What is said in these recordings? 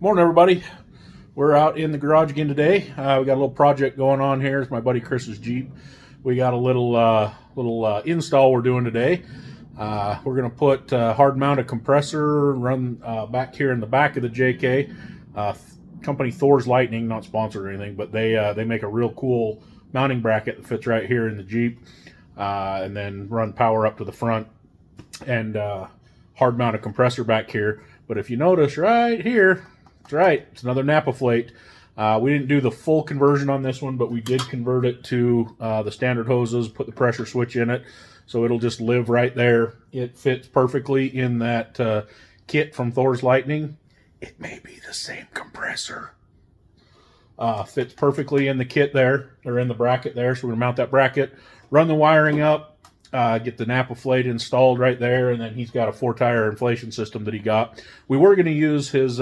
Morning, everybody. We're out in the garage again today. We got a little project going on here. It's my buddy Chris's Jeep. We got a little install we're doing today. We're going to put hard mounted compressor run back here in the back of the JK. Company Thors Lightning, not sponsored or anything, but they make a real cool mounting bracket that fits right here in the Jeep, and then run power up to the front and hard mounted compressor back here. But if you notice right here, that's right, it's another NAPA plate. We didn't do the full conversion on this one, but we did convert it to the standard hoses, put the pressure switch in it, so it'll just live right there. It fits perfectly in that kit from Thors Lightning. It may be the same compressor. Fits perfectly in the kit there, or in the bracket there, so we're going to mount that bracket, run the wiring up, get the NAPA plate installed right there, and then he's got a 4-tire inflation system that he got. We were going to use his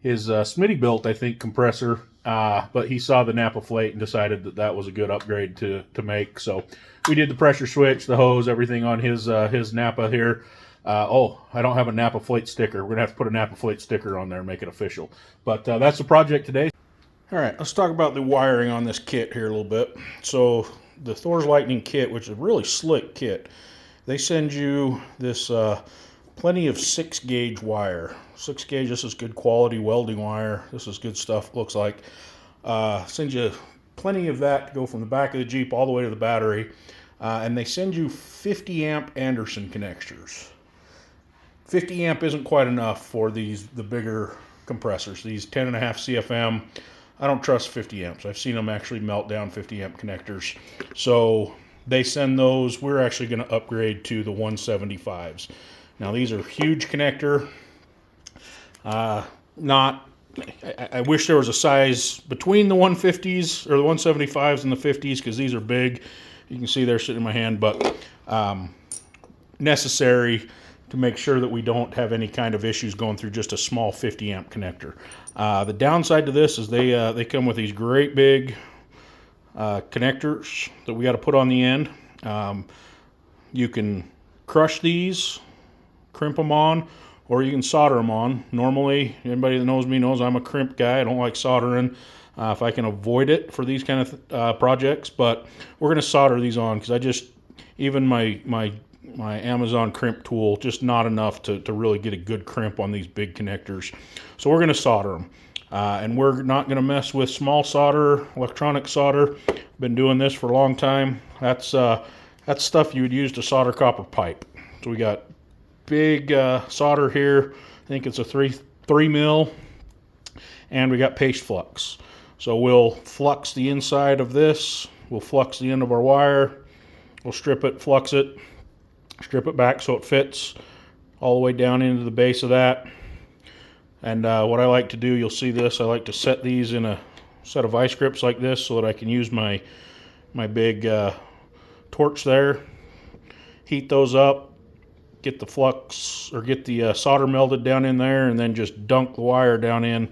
Smitty-built, I think, compressor, but he saw the NAPA plate and decided that that was a good upgrade to make. So we did the pressure switch, the hose, everything on his NAPA here. Oh, I don't have a NAPA plate sticker. We're going to have to put a NAPA plate sticker on there and make it official. But that's the project today. All right, let's talk about the wiring on this kit here a little bit. So the Thors Lightning kit, which is a really slick kit, they send you this plenty of 6-gauge wire. 6-gauge, this is good quality welding wire. This is good stuff, looks like. Send you plenty of that to go from the back of the Jeep all the way to the battery. And they send you 50 amp Anderson connectors. 50 amp isn't quite enough for the bigger compressors. These 10.5 CFM, I don't trust 50 amps. I've seen them actually melt down 50 amp connectors. So they send those. We're actually going to upgrade to the 175s. Now these are huge connector. I wish there was a size between the 150s or the 175s and the 50s, because these are big. You can see they're sitting in my hand, but necessary to make sure that we don't have any kind of issues going through just a small 50 amp connector. The downside to this is they come with these great big connectors that we got to put on the end. You can crush these, crimp them on, or you can solder them on. Normally, anybody that knows me knows I'm a crimp guy. I don't like soldering if I can avoid it for these kind of projects, but we're going to solder these on, because even my Amazon crimp tool, just not enough to really get a good crimp on these big connectors. So we're going to solder them. And we're not going to mess with small solder, electronic solder. Been doing this for a long time. That's stuff you would use to solder copper pipe. So we got big solder here. I think it's a 3 mil, and we got paste flux. So we'll flux the inside of this. We'll flux the end of our wire. We'll strip it, flux it, strip it back so it fits all the way down into the base of that. And what I like to do, you'll see this, I like to set these in a set of vice grips like this so that I can use my big torch there, heat those up, get the flux, or get the solder melted down in there, and then just dunk the wire down in.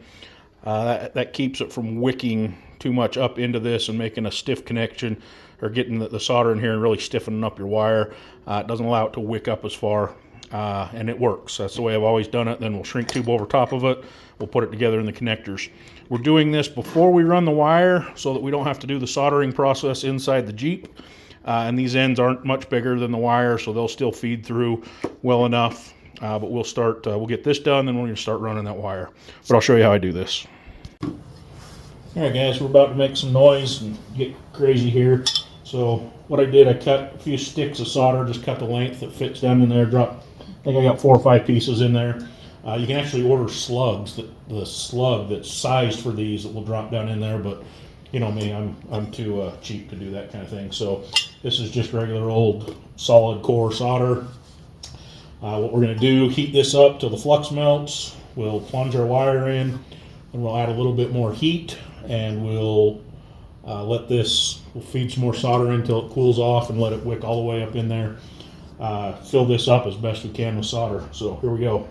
That keeps it from wicking too much up into this and making a stiff connection, or getting the solder in here and really stiffening up your wire. It doesn't allow it to wick up as far. And it works. That's the way I've always done it. Then we'll shrink tube over top of it. We'll put it together in the connectors. We're doing this before we run the wire so that we don't have to do the soldering process inside the Jeep. And these ends aren't much bigger than the wire, so they'll still feed through well enough. But we'll get this done, then we're going to start running that wire. But I'll show you how I do this. All right, guys, we're about to make some noise and get crazy here. So what I did, I cut a few sticks of solder, just cut the length that fits down in there, I think I got 4 or 5 pieces in there. You can actually order slugs, the slug that's sized for these, that will drop down in there, but you know me, I'm too cheap to do that kind of thing. So this is just regular old solid core solder. What we're going to do, heat this up till the flux melts. We'll plunge our wire in, and we'll add a little bit more heat, and we'll we'll feed some more solder in until it cools off, and let it wick all the way up in there. Fill this up as best we can with solder. So here we go.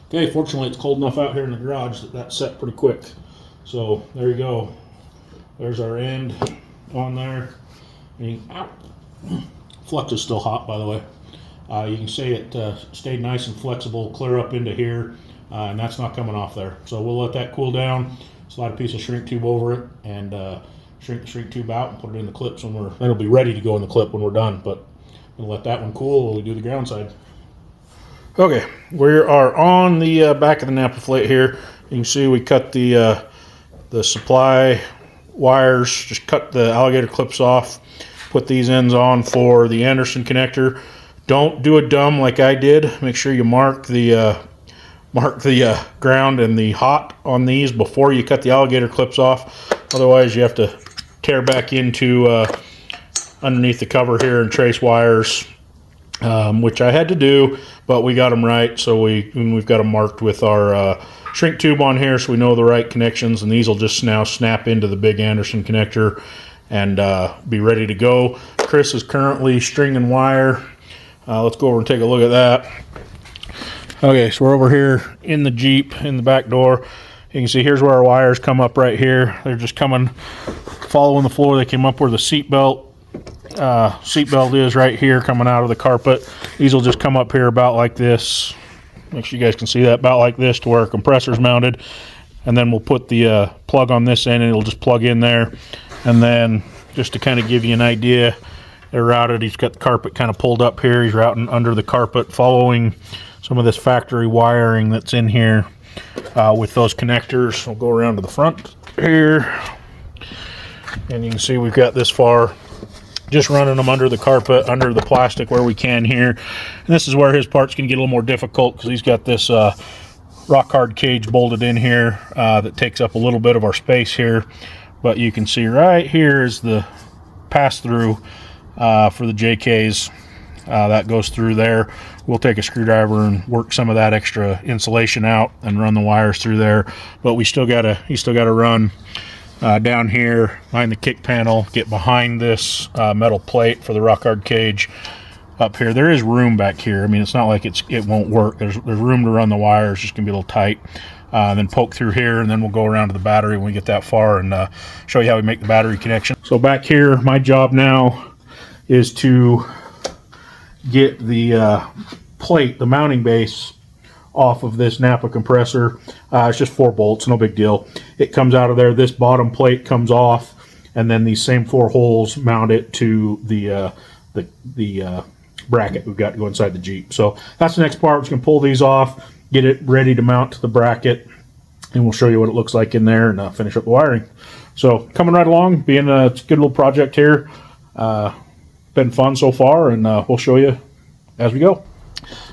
Okay, fortunately it's cold enough out here in the garage that that's set pretty quick. So there you go. There's our end on there. Flux is still hot, by the way. You can see it stayed nice and flexible, clear up into here, and that's not coming off there. So we'll let that cool down, slide a piece of shrink tube over it, and shrink the shrink tube out and put it in the clips when it'll be ready to go in the clip when we're done. But we'll let that one cool while we do the ground side. Okay, we are on the back of the NAPA plate here. You can see we cut the supply wires, just cut the alligator clips off, put these ends on for the Anderson connector. Don't do a dumb like I did. Make sure you mark the ground and the hot on these before you cut the alligator clips off. Otherwise, you have to tear back into underneath the cover here and trace wires, which I had to do, but we got them right. So we've got them marked with our shrink tube on here, so we know the right connections, and these will just now snap into the big Anderson connector and be ready to go. Chris is currently stringing wire. Let's go over and take a look at that. Okay, so we're over here in the Jeep in the back door. You can see here's where our wires come up right here. They're just coming, following the floor. They came up where the seat belt is right here, coming out of the carpet. These will just come up here about like this. Make sure you guys can see that, about like this, to where our compressor's mounted. And then we'll put the plug on this end, and it'll just plug in there. And then just to kind of give you an idea, they're routed. He's got the carpet kind of pulled up here. He's routing under the carpet, following some of this factory wiring that's in here with those connectors. We'll go around to the front here, and you can see we've got this far, just running them under the carpet, under the plastic where we can here. And this is where his part's going to get a little more difficult, because he's got this rock hard cage bolted in here that takes up a little bit of our space here. But you can see right here is the pass through for the JKs. That goes through there. We'll take a screwdriver and work some of that extra insulation out and run the wires through there. But he still gotta run down here behind the kick panel, get behind this metal plate for the rock hard cage up here. There is room back here. I mean, it's not like it won't work. There's room to run the wires. Just gonna be a little tight. Then poke through here, and then we'll go around to the battery when we get that far and show you how we make the battery connection. So back here, my job now is to get the plate, the mounting base, off of this NAPA compressor. It's just 4 bolts, no big deal. It comes out of there. This bottom plate comes off, and then these same 4 holes mount it to the bracket we've got to go inside the Jeep. So that's the next part. We're just gonna pull these off, get it ready to mount to the bracket, and we'll show you what it looks like in there and finish up the wiring. So coming right along, being it's a good little project here. Been fun so far, and we'll show you as we go.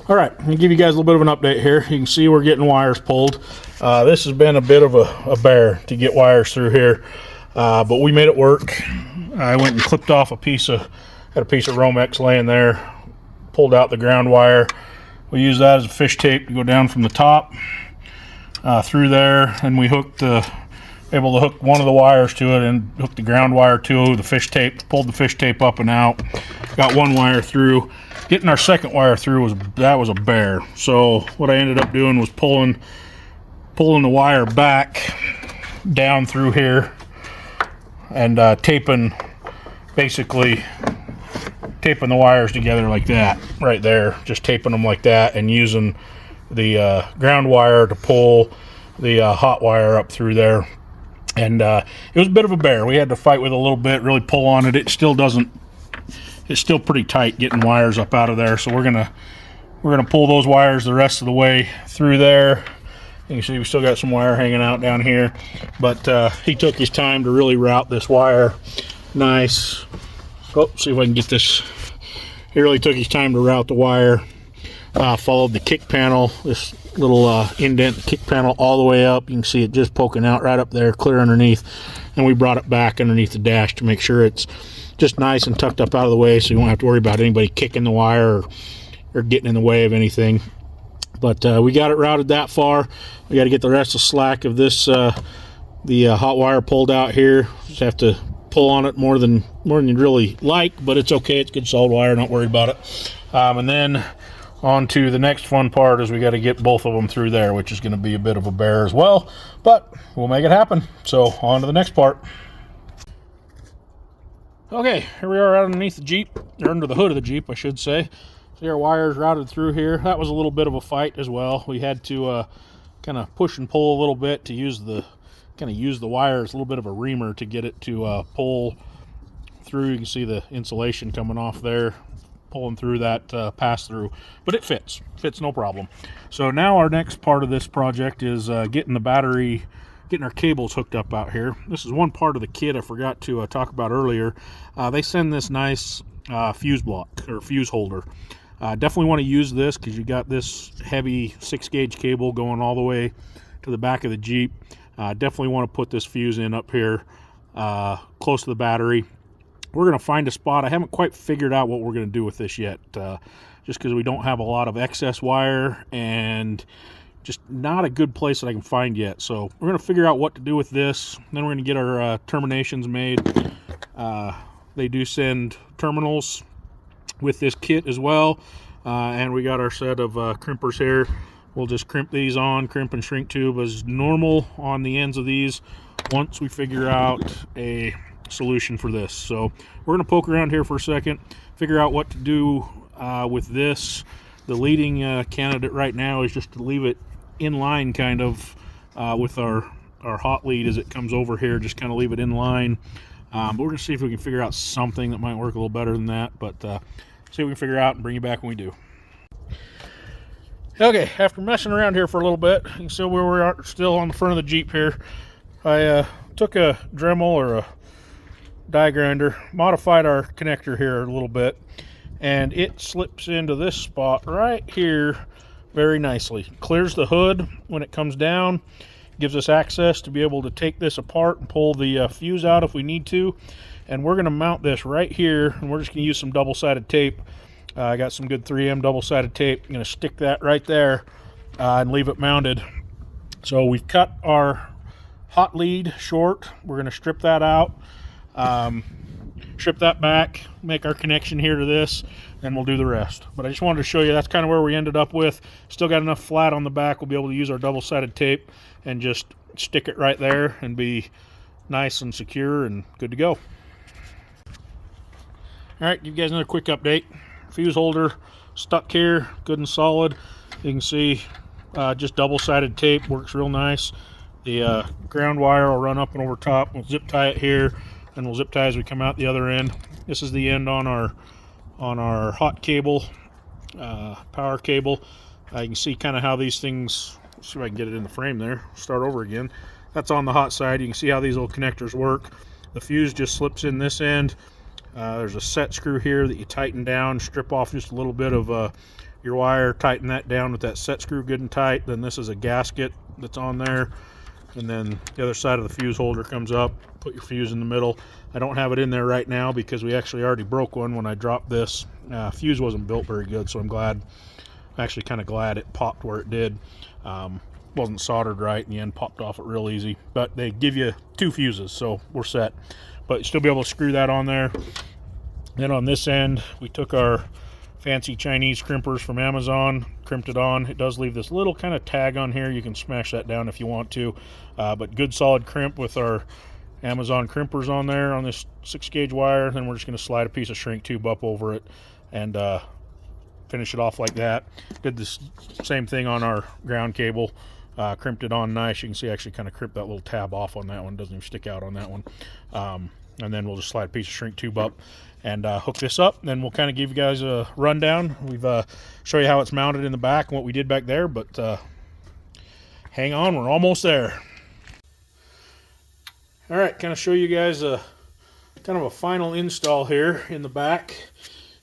All right, I'm gonna give you guys a little bit of an update here. You can see we're getting wires pulled. This has been a bit of a bear to get wires through here, but we made it work. I went and clipped off had a piece of Romex laying there, pulled out the ground wire. We used that as a fish tape to go down from the top through there, and we able to hook one of the wires to it and hook the ground wire to the fish tape, pulled the fish tape up and out, got one wire through. Getting our second wire through was a bear. So what I ended up doing was pulling the wire back down through here and basically taping the wires together like that right there, just taping them like that, and using the ground wire to pull the hot wire up through there. And it was a bit of a bear. We had to fight with it a little bit, really pull on it. It's still pretty tight getting wires up out of there. So we're gonna pull those wires the rest of the way through there. You can see we still got some wire hanging out down here, but he took his time to really route this wire nice. Oh, see if I can get this. He really took his time to route the wire. Followed the kick panel, this little indent kick panel, all the way up. You can see it just poking out right up there, clear underneath. And we brought it back underneath the dash to make sure it's just nice and tucked up out of the way, so you won't have to worry about anybody kicking the wire or getting in the way of anything. But we got it routed that far. We got to get the rest of the slack of this, the hot wire pulled out here. Just have to pull on it more than you really like, but it's okay. It's good solid wire. Not worried about it. And then on to the next fun part is we got to get both of them through there, which is going to be a bit of a bear as well, but we'll make it happen. So on to the next part. Okay, here we are underneath the Jeep, or under the hood of the Jeep, I should say. See our wires routed through here. That was a little bit of a fight as well. We had to kind of push and pull a little bit to use the wire as a little bit of a reamer to get it to pull through. You can see the insulation coming off there, pulling through that pass through, but it fits no problem. So now our next part of this project is getting our cables hooked up out here. This is one part of the kit I forgot to talk about earlier. They send this nice fuse block or fuse holder. Definitely want to use this because you got this heavy 6-gauge cable going all the way to the back of the Jeep. Definitely want to put this fuse in up here close to the battery. We're going to find a spot. I haven't quite figured out what we're going to do with this yet, just because we don't have a lot of excess wire and just not a good place that I can find yet. So we're going to figure out what to do with this. Then we're going to get our terminations made. They do send terminals with this kit as well. And we got our set of crimpers here. We'll just crimp these on, crimp and shrink tube as normal on the ends of these once we figure out a solution for this. So we're going to poke around here for a second, figure out what to do with this. The leading candidate right now is just to leave it in line kind of with our hot lead as it comes over here, just kind of leave it in line. But we're going to see if we can figure out something that might work a little better than that, but see what we can figure out and bring you back when we do. Okay, after messing around here for a little bit, you can see where we are still on the front of the Jeep here. I took a Dremel or a die grinder, modified our connector here a little bit, and it slips into this spot right here very nicely. Clears the hood when it comes down, gives us access to be able to take this apart and pull the fuse out if we need to. And we're going to mount this right here, and we're just going to use some double-sided tape. I got some good 3M double-sided tape. I'm going to stick that right there and leave it mounted. So we've cut our hot lead short. We're going to strip that out, strip that back, make our connection here to this, and we'll do the rest. But I just wanted to show you that's kind of where we ended up with. Still got enough flat on the back. We'll be able to use our double-sided tape and just stick it right there and be nice and secure and good to go. All right, give you guys another quick update. Fuse holder stuck here, good and solid. You can see just double-sided tape works real nice. The ground wire will run up and over top. We'll zip tie it here, and we'll zip tie as we come out the other end. This is the end on our hot cable, power cable. You can see kind of how these things. Let's see if I can get it in the frame there. Start over again. That's on the hot side. You can see how these little connectors work. The fuse just slips in this end. There's a set screw here that you tighten down, strip off just a little bit of your wire, tighten that down with that set screw good and tight. Then this is a gasket that's on there, and then the other side of the fuse holder comes up. Put your fuse in the middle. I don't have it in there right now because we actually already broke one when I dropped this. Fuse wasn't built very good, so I'm actually kind of glad it popped where it did. Wasn't soldered right, and the end popped off it real easy. But they give you 2 fuses, so we're set. But you still be able to screw that on there. Then on this end, we took our fancy Chinese crimpers from Amazon, crimped it on. It does leave this little kind of tag on here. You can smash that down if you want to. But good solid crimp with our Amazon crimpers on there on this 6-gauge wire. Then we're just going to slide a piece of shrink tube up over it and finish it off like that. Did the same thing on our ground cable. Crimped it on nice. You can see I actually kind of crimped that little tab off on that one. Doesn't even stick out on that one. And then we'll just slide a piece of shrink tube up and hook this up. Then we'll kind of give you guys a rundown. We've show you how it's mounted in the back and what we did back there. But hang on, we're almost there. All right, kind of show you guys kind of a final install here in the back.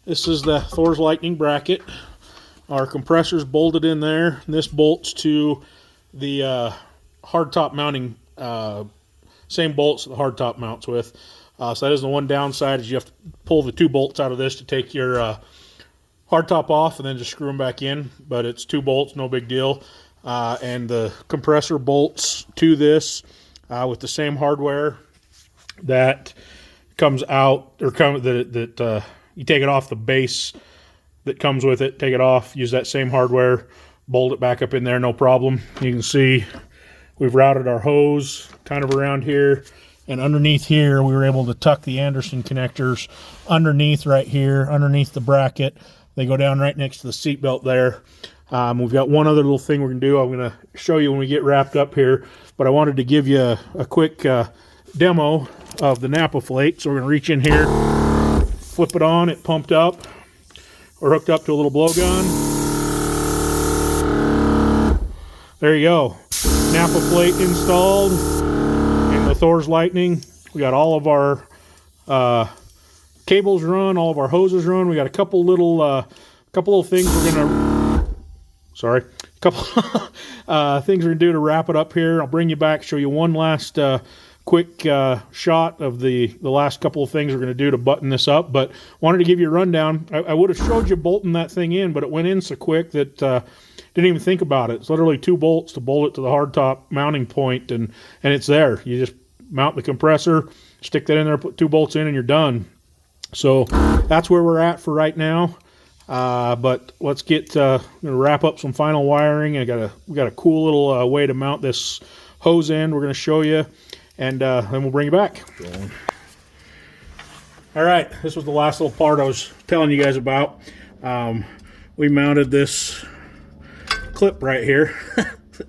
This is the Thors Lightning bracket. Our compressor's bolted in there, and this bolts to the hardtop mounting, same bolts that the hardtop mounts with. So that is the one downside, is you have to pull the 2 bolts out of this to take your hardtop off and then just screw them back in. But it's 2 bolts, no big deal. And the compressor bolts to this with the same hardware that comes out, or that you take it off the base that comes with it, take it off, use that same hardware, bolt it back up in there, no problem. You can see we've routed our hose kind of around here, and underneath here we were able to tuck the Anderson connectors underneath right here, underneath the bracket. They go down right next to the seat belt there. We've got one other little thing we're going to do. I'm going to show you when we get wrapped up here, but I wanted to give you a quick demo of the NAPA flake. So we're going to reach in here, flip it on, it pumped up. We're hooked up to a little blowgun. There you go. NAPA plate installed in the Thors Lightning. We got all of our cables run, all of our hoses run. We got a couple little things we're gonna, sorry, a couple things we're gonna do to wrap it up here. I'll bring you back, show you one last quick shot of the last couple of things we're gonna do to button this up. But wanted to give you a rundown. I would have showed you bolting that thing in, but it went in so quick that didn't even think about it. It's literally 2 bolts to bolt it to the hardtop mounting point, and it's there. You just mount the compressor, stick that in there, put 2 bolts in, and you're done. So that's where we're at for right now. But let's get gonna wrap up some final wiring. We got a cool little way to mount this hose end. We're gonna show you, and then we'll bring you back. All right, this was the last little part I was telling you guys about. We mounted this clip right here.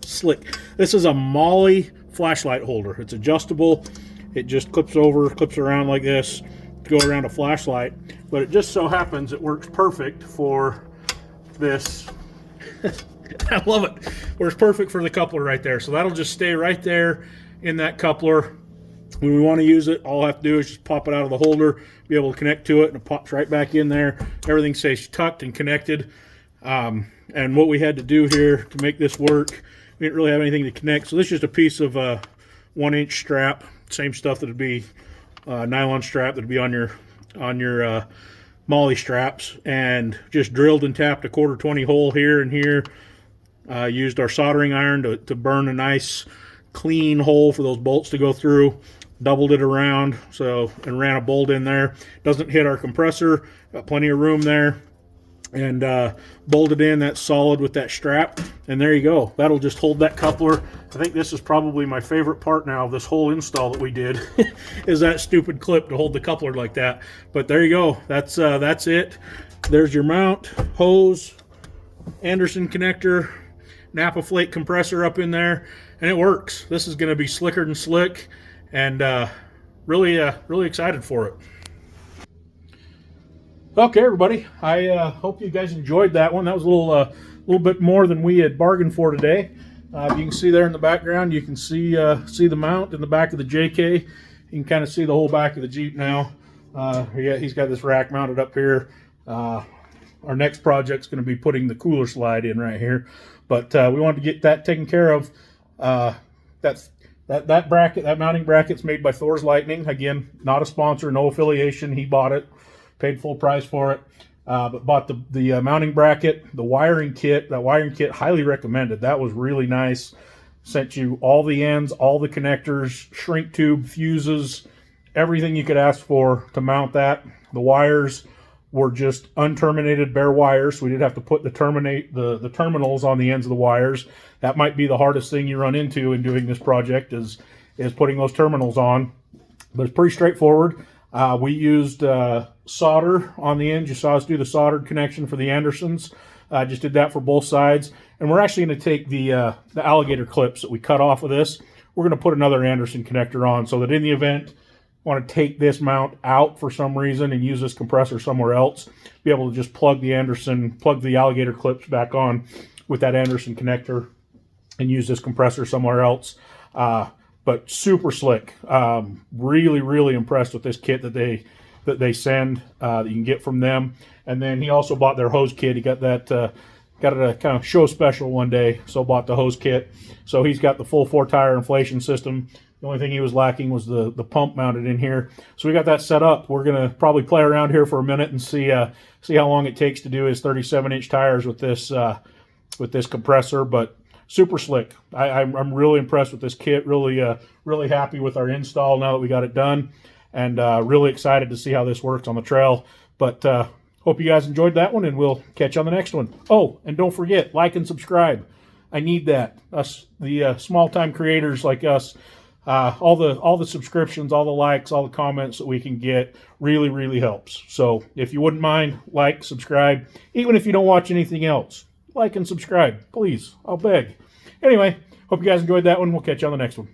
Slick. This is a Molly flashlight holder. It's adjustable. It just clips around like this to go around a flashlight, but it just so happens it works perfect for this. I love it. Works perfect for the coupler right there. So that'll just stay right there in that coupler. When we want to use it, all I have to do is just pop it out of the holder, be able to connect to it, and it pops right back in there. Everything stays tucked and connected. And what we had to do here to make this work, we didn't really have anything to connect. So this is just a piece of 1-inch strap, same stuff that would be nylon strap that would be on your Molly straps, and just drilled and tapped a 1/4 hole here and here. Used our soldering iron to burn a nice clean hole for those bolts to go through. Doubled it around and ran a bolt in there. Doesn't hit our compressor. Got plenty of room there. And bolted in. That's solid with that strap, and there you go. That'll just hold that coupler. I think this is probably my favorite part now of this whole install that we did is that stupid clip to hold the coupler like that. But there you go. That's it. There's your mount, hose, Anderson connector, NAPA flake compressor up in there, and it works. This is going to be slicker than slick, and really excited for it. Okay, everybody. I hope you guys enjoyed that one. That was a little bit more than we had bargained for today. You can see there in the background, you can see the mount in the back of the JK. You can kind of see the whole back of the Jeep now. He's got this rack mounted up here. Our next project's going to be putting the cooler slide in right here, but we wanted to get that taken care of. That bracket, that mounting bracket's made by Thors Lightning. Again, not a sponsor, no affiliation. He bought it. Paid full price for it, but bought the mounting bracket, the wiring kit. That wiring kit, highly recommended. That was really nice. Sent you all the ends, all the connectors, shrink tube, fuses, everything you could ask for to mount that. The wires were just unterminated bare wires, so we did have to put the terminals on the ends of the wires. That might be the hardest thing you run into in doing this project is putting those terminals on, but it's pretty straightforward. We used solder on the ends. You saw us do the soldered connection for the Andersons. Just did that for both sides. And we're actually going to take the alligator clips that we cut off of this. We're going to put another Anderson connector on so that in the event you want to take this mount out for some reason and use this compressor somewhere else, be able to just plug the alligator clips back on with that Anderson connector and use this compressor somewhere else. But super slick. Really impressed with this kit that they send that you can get from them. And then he also bought their hose kit. He got that got it a kind of show special one day, so bought the hose kit. So he's got the full 4-tire inflation system. The only thing he was lacking was the pump mounted in here. So we got that set up. We're gonna probably play around here for a minute and see how long it takes to do his 37-inch tires with this compressor. But super slick. I'm really impressed with this kit. Really happy with our install now that we got it done, and really excited to see how this works on the trail. But Hope you guys enjoyed that one, and we'll catch you on the next one. Oh, and don't forget, like and subscribe. I need that. Us, the small-time creators like us, all the subscriptions, all the likes, all the comments that we can get really helps. So if you wouldn't mind, like, subscribe. Even if you don't watch anything else, like and subscribe, please. I'll beg. Anyway, hope you guys enjoyed that one. We'll catch you on the next one.